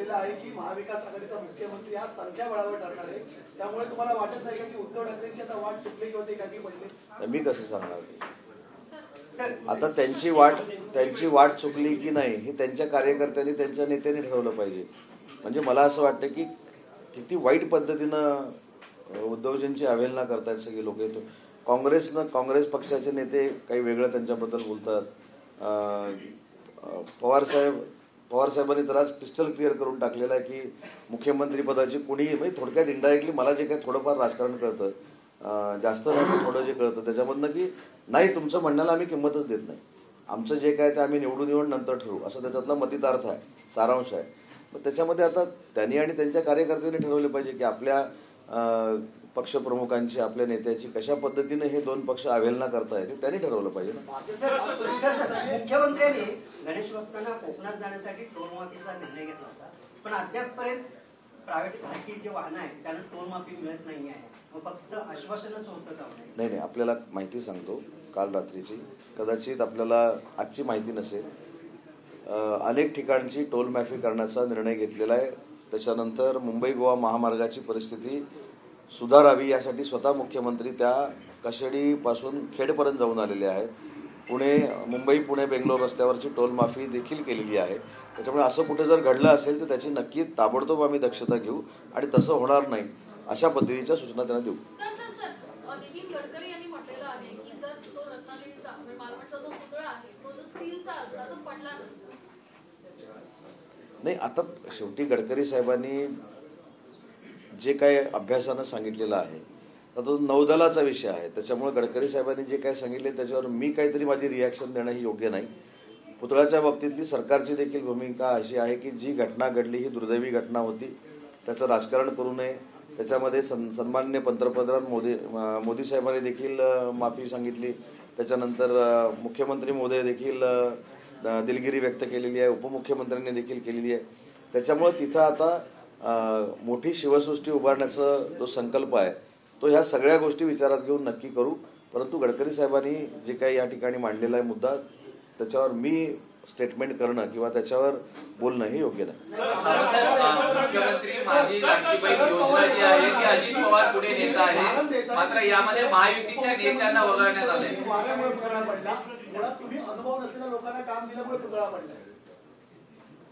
केलेलं आहे की महाविकास आघाडीचा मुख्यमंत्री हा संख्या बळावर ठरणार आहे, त्यामुळे तुम्हाला वाटत नाही का की उद्धव ठाकरेंची आता वाट चुकली किंवा ते एकाकी पडले? मी कसं सांगणार? आता त्यांची वाट चुकली की नाही हे त्यांच्या कार्यकर्त्यांनी त्यांच्या नेत्यांनी ठरवलं पाहिजे. म्हणजे मला असं वाटतं की किती वाईट पद्धतीनं उद्धवजींची अवहेलना करतायत सगळे लोक. येतो काँग्रेस पक्षाचे नेते काही वेगळं त्यांच्याबद्दल बोलतात. पवार साहेबांनी तर आज क्रिस्टल क्लिअर करून टाकलेलं आहे की मुख्यमंत्री पदाची कोणी, म्हणजे थोडक्यात इनडायरेक्टली मला जे काही थोडंफार राजकारण कळतं, जास्त नाही थोडं जे कळतं त्याच्यामधनं की नाही तुमचं म्हणण्याला आम्ही किंमतच देत नाही, आमचं जे काय ते आम्ही निवडून येऊन नंतर ठरवू, असं त्याच्यातला मतितार्थ आहे, सारांश आहे. मग त्याच्यामध्ये आता त्यांनी आणि त्यांच्या कार्यकर्त्यांनी ठरवले पाहिजे की आपल्या पक्षप्रमुखांची, आपल्या नेत्याची कशा पद्धतीने हे दोन पक्ष अवहेलना करतायत ते त्यांनी ठरवलं पाहिजे ना. मुख्यमंत्र्यांनी गणेश भक्तांना कोकणात जाण्यासाठी टोलमाफीचा निर्णय घेतला होता, पण अद्यापपर्यंत प्रायव्हेट खाजगी जे वाहनं आहेत त्यांना टोलमाफी मिळत नाही आहे. मग फक्त आश्वासनच होतं का? नाही, आपल्याला माहिती सांगतो काल रात्रीची, कदाचित आपल्याला आजची माहिती नसेल. अनेक ठिकाणची टोलमाफी करण्याचा निर्णय घेतलेला आहे. त्याच्यानंतर मुंबई गोवा महामार्गाची परिस्थिती सुधारावी यासाठी स्वतः मुख्यमंत्री त्या कशेडीपासून खेडपर्यंत जाऊन आलेले आहेत. मुंबई पुणे बेंगलोर रस्त्यावरची टोलमाफी देखील केलेली आहे. त्याच्यामुळे असं कुठे जर घडलं असेल तर त्याची नक्की ताबडतोब आम्ही दक्षता घेऊ आणि तसं होणार नाही अशा पद्धतीच्या सूचना त्यांना देऊ. नाही, आता शेवटी गडकरी साहेबांनी जे काय अभ्यासानं सांगितलेलं आहे तर तो नौदलाचा विषय आहे. त्याच्यामुळे गडकरी साहेबांनी जे काय सांगितले त्याच्यावर मी काहीतरी माझी रिॲक्शन देणं ही योग्य नाही. पुतळ्याच्या बाबतीतली सरकारची देखील भूमिका अशी आहे की जी घटना घडली ही दुर्दैवी घटना होती, त्याचं राजकारण करू नये. त्याच्यामध्ये सन्माननीय पंतप्रधान मोदी साहेबांनी देखील माफी सांगितली. त्याच्यानंतर मुख्यमंत्री महोदय देखील दिलगिरी व्यक्त केलेली आहे, उपमुख्यमंत्र्यांनी देखील केलेली आहे. त्याच्यामुळे तिथं आता मोठी शिवसृष्टी उभारण्याचा जो संकल्प आहे तो ह्या सगळ्या गोष्टी विचारात घेऊन नक्की करू. परंतु गडकरी साहेबांनी जे काही या ठिकाणी मांडलेला आहे मुद्दा, त्याच्यावर मी स्टेटमेंट करणं किंवा त्याच्यावर बोलणं हे योग्य नाही. मुख्यमंत्री माझी लाडकी बहीण योजना जी आहे ती अजित पवार पुढे नेता आहे, मात्र यामध्ये महायुतीच्या नेत्यांना वगळण्यात आले.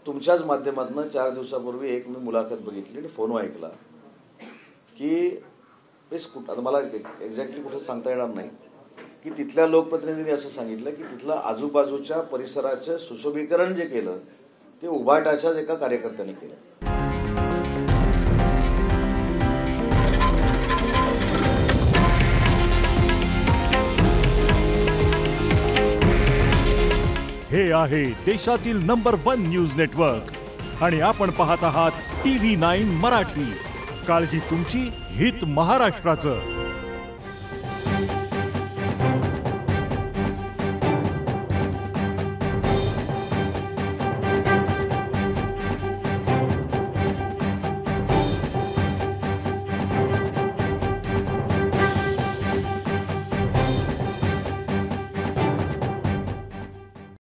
तुमच्याच माध्यमातून 4 दिवसापूर्वी एक मी मुलाखत बघितली आणि फोन ऐकला की आता मला एक्झॅक्टली कुठं सांगता येणार नाही की तिथल्या लोकप्रतिनिधींनी असं सांगितलं की तिथलं आजूबाजूच्या परिसराचं सुशोभीकरण जे केलं ते उभाटाच्याच एका कार्यकर्त्याने केलं. हे आहे देशातील नंबर 1 न्यूज नेटवर्क आणि आपण पाहत आहात TV9 मराठी. काळजी तुमची, हित महाराष्ट्राचं.